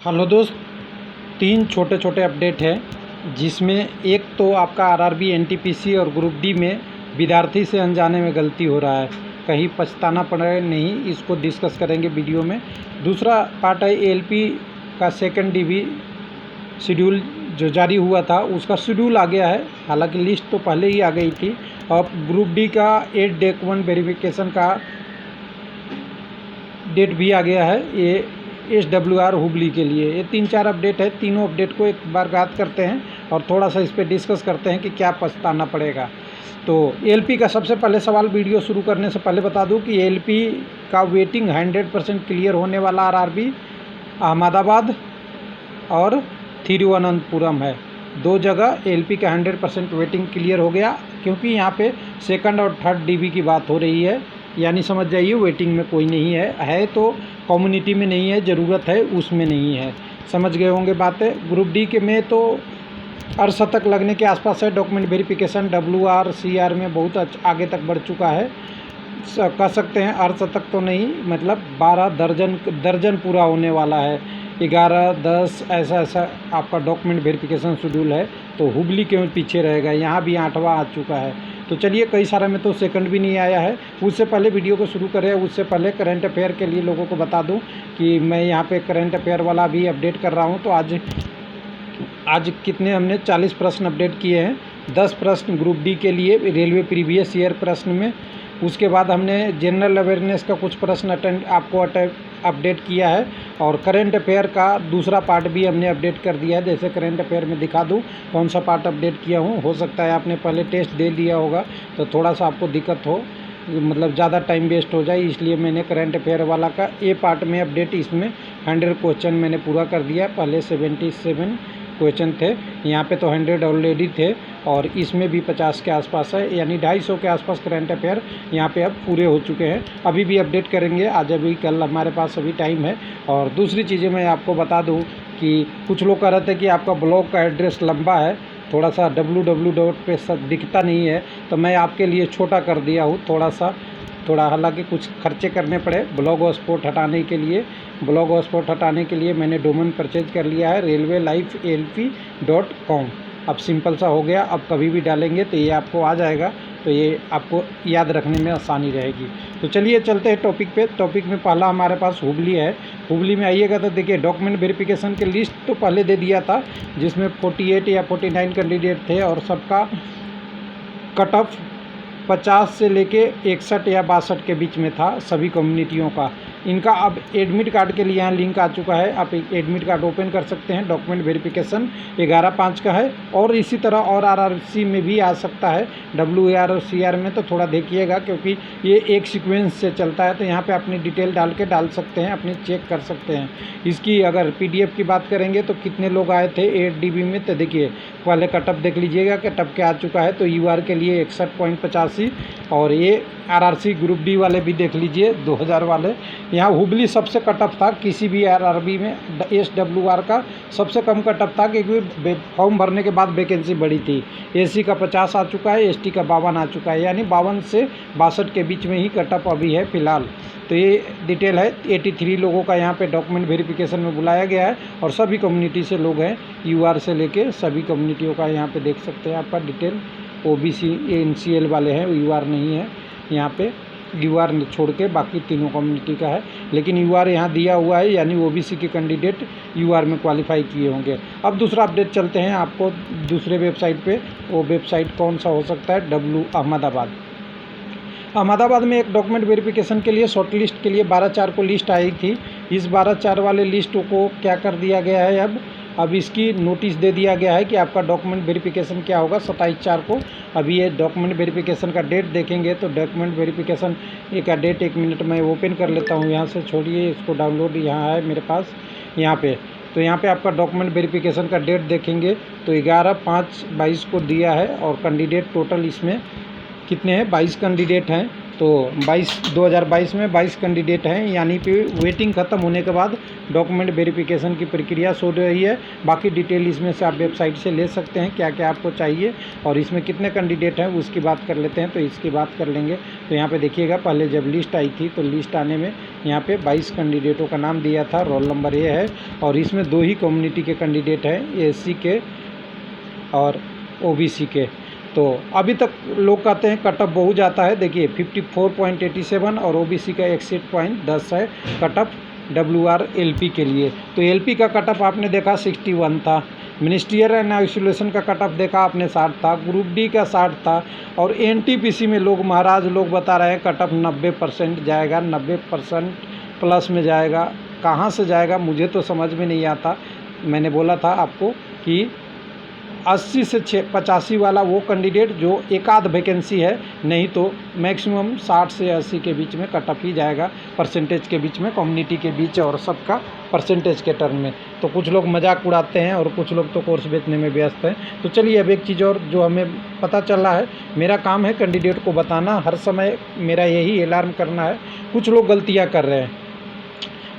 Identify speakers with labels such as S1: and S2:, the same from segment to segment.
S1: Hello दोस्त, 3 छोटे छोटे अपडेट हैं जिसमें एक तो आपका आरआरबी एनटीपीसी और ग्रुप डी में विद्यार्थी से अनजाने में गलती हो रहा है, कहीं पछताना पड़े नहीं, इसको डिस्कस करेंगे वीडियो में। दूसरा पार्ट है एएलपी का सेकंड डीबी शेड्यूल जो जारी हुआ था उसका शेड्यूल आ गया है, हालांकि लिस्ट तो पहले ही आ गई थी। और ग्रुप डी का 8 डेक 1 वेरिफिकेशन का डेट भी आ गया है, ये SWR हुबली के लिए। ये 3-4 अपडेट है, तीनों अपडेट को एक बार बात करते हैं और थोड़ा सा इस पर डिस्कस करते हैं कि क्या पछताना पड़ेगा। तो एएलपी का सबसे पहले सवाल, वीडियो शुरू करने से पहले बता दूं कि एएलपी का वेटिंग 100% क्लियर होने वाला आरआरबी अहमदाबाद और थिरुवनंतपुरम है। 2 जगह एएलपी का 100% वेटिंग क्लियर हो गया, क्योंकि यहाँ पे सेकंड और थर्ड डीबी की बात हो रही है, यानी समझ जाइए वेटिंग में कोई नहीं है तो कम्युनिटी में नहीं है, ज़रूरत है उसमें नहीं है। समझ गए होंगे बातें। ग्रुप डी के में तो अर्धशतक लगने के आसपास है, डॉक्यूमेंट वेरिफिकेशन WR CR में बहुत आगे तक बढ़ चुका है, कह सकते हैं अर्धशतक तो नहीं, मतलब 12 दर्जन पूरा होने वाला है। 11-10 ऐसा आपका डॉक्यूमेंट वेरिफिकेशन शेड्यूल है, तो हुबली क्यों पीछे रहेगा, यहाँ भी 8वां आ चुका है। तो चलिए, कई सारे में तो सेकंड भी नहीं आया है। उससे पहले वीडियो को शुरू करें, उससे पहले करंट अफेयर के लिए लोगों को बता दूं कि मैं यहाँ पे करंट अफेयर वाला भी अपडेट कर रहा हूँ। तो आज कितने हमने 40 प्रश्न अपडेट किए हैं। 10 प्रश्न ग्रुप डी के लिए रेलवे प्रीवियस ईयर प्रश्न में, उसके बाद हमने जनरल अवेयरनेस का कुछ प्रश्न अपडेट किया है, और करंट अफेयर का दूसरा पार्ट भी हमने अपडेट कर दिया है। जैसे करंट अफेयर में दिखा दूं कौन सा पार्ट अपडेट किया हूं, हो सकता है आपने पहले टेस्ट दे लिया होगा तो थोड़ा सा आपको दिक्कत हो, मतलब ज़्यादा टाइम वेस्ट हो जाए, इसलिए मैंने करंट अफेयर वाला का ए पार्ट में अपडेट, इसमें 100 क्वेश्चन मैंने पूरा कर दिया। पहले 77 क्वेश्चन थे, यहाँ पे तो 100 ऑलरेडी थे, और इसमें भी 50 के आसपास है, यानी 250 के आसपास करंट अफेयर यहाँ पे अब पूरे हो चुके हैं। अभी भी अपडेट करेंगे, आज अभी कल हमारे पास अभी टाइम है। और दूसरी चीज़ें मैं आपको बता दूँ कि कुछ लोग कह रहे थे कि आपका ब्लॉग का एड्रेस लंबा है, थोड़ा सा www पे सब दिखता नहीं है, तो मैं आपके लिए छोटा कर दिया हूँ थोड़ा, हालांकि कुछ खर्चे करने पड़े ब्लॉग स्पॉट हटाने के लिए। ब्लॉग स्पॉट हटाने के लिए मैंने डोमेन परचेज कर लिया है railwaylifelp.com। अब सिंपल सा हो गया, अब कभी भी डालेंगे तो ये आपको आ जाएगा, तो ये आपको याद रखने में आसानी रहेगी। तो चलिए चलते हैं टॉपिक पे। टॉपिक में पहला हमारे पास हुबली है। हुबली में आइएगा तो देखिए, डॉक्यूमेंट वेरिफिकेशन की लिस्ट तो पहले दे दिया था, जिसमें 48 या 49 कैंडिडेट थे, और सबका कट ऑफ 50 से लेके 61 या 62 के बीच में था, सभी कम्युनिटियों का। इनका अब एडमिट कार्ड के लिए यहाँ लिंक आ चुका है, आप एडमिट कार्ड ओपन कर सकते हैं। डॉक्यूमेंट वेरिफिकेशन 11/5 का है, और इसी तरह और आरआरसी में भी आ सकता है, WAR और CR में तो थोड़ा देखिएगा, क्योंकि ये एक सीक्वेंस से चलता है, तो यहाँ पे अपनी डिटेल डाल सकते हैं, अपनी चेक कर सकते हैं। इसकी अगर PDF की बात करेंगे तो कितने लोग आए थे 8 DB में, तो देखिए पहले कटअप देख लीजिएगा, कटअप क्या आ चुका है। तो UR के लिए 61.85, और ये RRC ग्रुप डी वाले भी देख लीजिए 2000 वाले। यहाँ हुबली सबसे कटअप था किसी भी आरआरबी में, SWR का सबसे कम कटअप था, क्योंकि फॉर्म भरने के बाद वैकेंसी बढ़ी थी। AC का 50 आ चुका है, ST का 52 आ चुका है, यानी 52 से 62 के बीच में ही कटअप अभी है फिलहाल। तो ये डिटेल है। 83 लोगों का यहाँ पे डॉक्यूमेंट वेरिफिकेशन में बुलाया गया है, और सभी कम्युनिटी से लोग हैं, UR से लेके सभी कम्युनिटियों का यहाँ पे देख सकते हैं आपका डिटेल। OBC NCL वाले हैं, UR नहीं है यहाँ पे, UR छोड़ के बाकी तीनों कम्युनिटी का है, लेकिन UR यहाँ दिया हुआ है, यानी OBC के कैंडिडेट UR में क्वालिफाई किए होंगे। अब दूसरा अपडेट चलते हैं आपको दूसरे वेबसाइट पे। वो वेबसाइट कौन सा हो सकता है? अहमदाबाद में एक डॉक्यूमेंट वेरिफिकेशन के लिए शॉर्ट लिस्ट के लिए 12/4 को लिस्ट आई थी। इस 12/4 वाले लिस्ट को क्या कर दिया गया है, अब इसकी नोटिस दे दिया गया है कि आपका डॉक्यूमेंट वेरिफिकेशन क्या होगा 27/4 को। अभी ये डॉक्यूमेंट वेरिफिकेशन का डेट देखेंगे तो डॉक्यूमेंट वेरिफिकेशन का डेट, 1 मिनट मैं ओपन कर लेता हूँ यहाँ से, छोड़िए इसको, डाउनलोड यहाँ है मेरे पास यहाँ पे। तो यहाँ पे आपका डॉक्यूमेंट वेरिफिकेशन का डेट देखेंगे तो 11/5/22 को दिया है, और कैंडिडेट टोटल इसमें कितने हैं? 22 कैंडिडेट हैं। तो 2022 में 22 कैंडिडेट हैं, यानी कि वेटिंग ख़त्म होने के बाद डॉक्यूमेंट वेरिफिकेशन की प्रक्रिया शुरू हो रही है। बाकी डिटेल इसमें से आप वेबसाइट से ले सकते हैं क्या क्या आपको चाहिए, और इसमें कितने कैंडिडेट हैं उसकी बात कर लेते हैं। तो इसकी बात कर लेंगे तो यहाँ पे देखिएगा, पहले जब लिस्ट आई थी तो लिस्ट आने में यहाँ पे 22 कैंडिडेटों का नाम दिया था, रोल नंबर ये है, और इसमें 2 ही कम्युनिटी के कैंडिडेट हैं, SC के और OBC के। तो अभी तक लोग कहते हैं कट ऑफ बहुत जाता है, देखिए 54.87 और OBC का 61.10 है कट ऑफ WR LP के लिए। तो LP का कट ऑफ आपने देखा 61 था, मिनिस्ट्रियल एंड आइसोलेशन का कट ऑफ देखा आपने 60 था, ग्रुप डी का 60 था, और NTPC में लोग महाराज लोग बता रहे हैं कट ऑफ 90% जाएगा, 90% प्लस में जाएगा। कहाँ से जाएगा मुझे तो समझ में नहीं आता। मैंने बोला था आपको कि 80 से 85 वाला वो कैंडिडेट जो एक आध वैकेंसी है, नहीं तो मैक्सिमम 60 से 80 के बीच में कट ऑफ ही जाएगा, परसेंटेज के बीच में, कम्युनिटी के बीच और सबका परसेंटेज के टर्म में। तो कुछ लोग मजाक उड़ाते हैं और कुछ लोग तो कोर्स बेचने में व्यस्त हैं। तो चलिए अब एक चीज़ और जो हमें पता चल रहा है, मेरा काम है कैंडिडेट को बताना, हर समय मेरा यही अलार्म करना है। कुछ लोग गलतियाँ कर रहे हैं,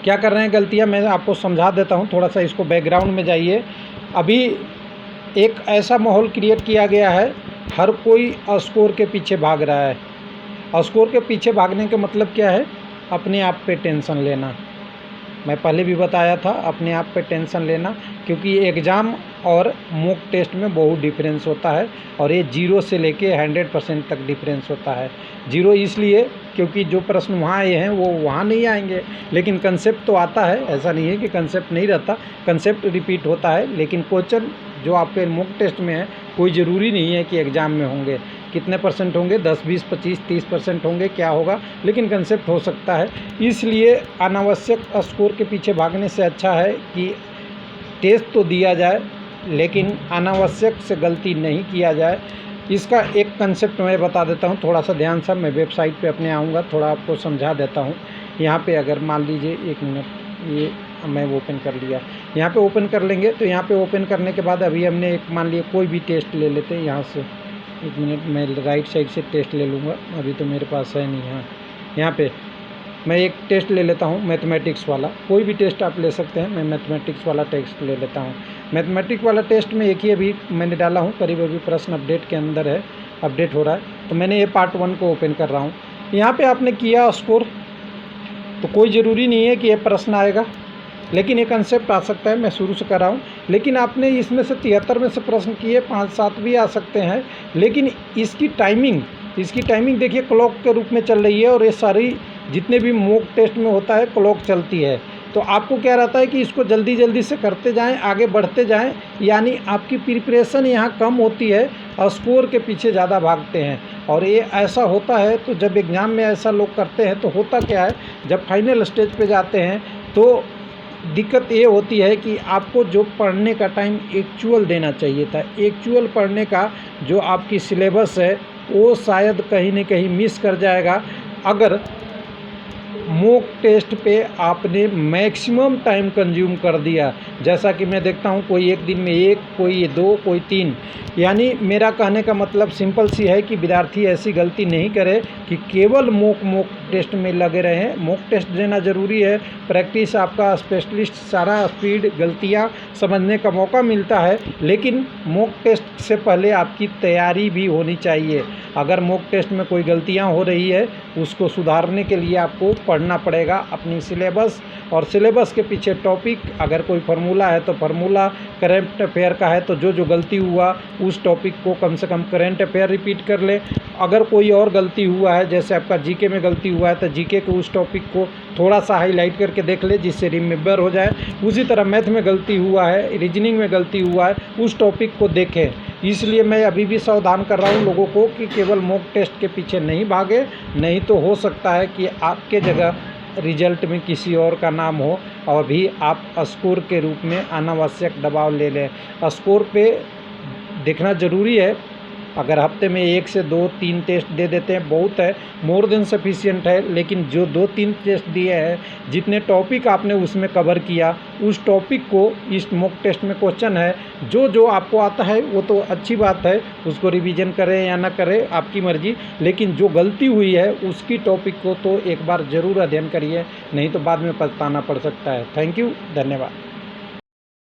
S1: क्या कर रहे हैं गलतियाँ, मैं आपको समझा देता हूँ। थोड़ा सा इसको बैकग्राउंड में जाइए। अभी एक ऐसा माहौल क्रिएट किया गया है, हर कोई स्कोर के पीछे भाग रहा है। स्कोर के पीछे भागने का मतलब क्या है, अपने आप पे टेंशन लेना। मैं पहले भी बताया था, अपने आप पे टेंशन लेना, क्योंकि एग्ज़ाम और मॉक टेस्ट में बहुत डिफरेंस होता है, और ये 0 से लेके 100% तक डिफरेंस होता है। 0 इसलिए क्योंकि जो प्रश्न वहाँ आए हैं वो वहाँ नहीं आएंगे, लेकिन कंसेप्ट तो आता है, ऐसा नहीं है कि कंसेप्ट नहीं रहता, कंसेप्ट रिपीट होता है। लेकिन क्वेश्चन जो आपके मॉक टेस्ट में है कोई ज़रूरी नहीं है कि एग्ज़ाम में होंगे। कितने परसेंट होंगे, 10, 20, 25, 30% होंगे, क्या होगा, लेकिन कंसेप्ट हो सकता है। इसलिए अनावश्यक स्कोर के पीछे भागने से अच्छा है कि टेस्ट तो दिया जाए, लेकिन अनावश्यक से गलती नहीं किया जाए। इसका एक कंसेप्ट मैं बता देता हूँ, थोड़ा सा ध्यान से। मैं वेबसाइट पे अपने आऊँगा, थोड़ा आपको समझा देता हूँ। यहाँ पे अगर मान लीजिए, एक मिनट, ये मैं ओपन कर लिया, यहाँ पे ओपन कर लेंगे। तो यहाँ पे ओपन करने के बाद अभी हमने एक मान लिया कोई भी टेस्ट ले लेते हैं यहाँ से। एक मिनट, मैं राइट साइड से टेस्ट ले लूँगा, अभी तो मेरे पास है नहीं। यहाँ पे मैं एक टेस्ट ले लेता हूँ, मैथमेटिक्स वाला। कोई भी टेस्ट आप ले सकते हैं, मैं मैथमेटिक्स वाला टेस्ट ले लेता हूँ। मैथमेटिक्स वाला टेस्ट में एक ही अभी मैंने डाला हूँ, करीब अभी प्रश्न अपडेट के अंदर है, अपडेट हो रहा है। तो मैंने ये पार्ट 1 को ओपन कर रहा हूँ। यहाँ पे आपने किया स्कोर, तो कोई ज़रूरी नहीं है कि ये प्रश्न आएगा, लेकिन ये कंसेप्ट आ सकता है। मैं शुरू से कर रहा हूँ, लेकिन आपने इसमें से 73 में से प्रश्न किए, 5-7 भी आ सकते हैं। लेकिन इसकी टाइमिंग देखिए क्लॉक के रूप में चल रही है, और ये सारी जितने भी मॉक टेस्ट में होता है क्लॉक चलती है। तो आपको क्या रहता है कि इसको जल्दी जल्दी से करते जाएं, आगे बढ़ते जाएं, यानी आपकी प्रिपरेशन यहाँ कम होती है और स्कोर के पीछे ज़्यादा भागते हैं। और ये ऐसा होता है, तो जब एग्ज़ाम में ऐसा लोग करते हैं तो होता क्या है, जब फाइनल स्टेज पे जाते हैं तो दिक्कत ये होती है कि आपको जो पढ़ने का टाइम एक्चुअल देना चाहिए था, एक्चुअल पढ़ने का जो आपकी सिलेबस है वो शायद कहीं न कहीं मिस कर जाएगा। अगर मॉक टेस्ट पे आपने मैक्सिमम टाइम कंज्यूम कर दिया, जैसा कि मैं देखता हूँ कोई एक दिन में 1, कोई 2, कोई 3। यानी मेरा कहने का मतलब सिंपल सी है कि विद्यार्थी ऐसी गलती नहीं करे कि केवल मॉक टेस्ट में लगे रहें। मॉक टेस्ट देना ज़रूरी है, प्रैक्टिस आपका स्पेशलिस्ट सारा स्पीड, गलतियाँ समझने का मौका मिलता है, लेकिन मॉक टेस्ट से पहले आपकी तैयारी भी होनी चाहिए। अगर मॉक टेस्ट में कोई गलतियाँ हो रही है, उसको सुधारने के लिए आपको पढ़ना पड़ेगा अपनी सिलेबस, और सिलेबस के पीछे टॉपिक, अगर कोई फार्मूला है तो फार्मूला, करंट अफेयर का है तो जो जो गलती हुआ उस टॉपिक को कम से कम करंट अफेयर रिपीट कर ले। अगर कोई और गलती हुआ है, जैसे आपका जीके में गलती हुआ है, तो जीके के उस टॉपिक को थोड़ा सा हाईलाइट करके देख ले, जिससे रिमेंबर हो जाए। उसी तरह मैथ में गलती हुआ है, रीजनिंग में गलती हुआ है, उस टॉपिक को देखें। इसलिए मैं अभी भी सावधान कर रहा हूँ लोगों को कि केवल मॉक टेस्ट के पीछे नहीं भागे, नहीं तो हो सकता है कि आपके जगह रिजल्ट में किसी और का नाम हो और भी आप स्कोर के रूप में अनावश्यक दबाव ले लें। स्कोर पे देखना ज़रूरी है, अगर हफ्ते में 1 से 2-3 टेस्ट दे देते हैं बहुत है, मोर देन सफिशिएंट है। लेकिन जो 2-3 टेस्ट दिए हैं, जितने टॉपिक आपने उसमें कवर किया, उस टॉपिक को इस मॉक टेस्ट में क्वेश्चन है, जो आपको आता है वो तो अच्छी बात है, उसको रिवीजन करें या ना करें आपकी मर्ज़ी, लेकिन जो गलती हुई है उसकी टॉपिक को तो एक बार ज़रूर अध्ययन करिए, नहीं तो बाद में पछताना पड़ सकता है। थैंक यू, धन्यवाद।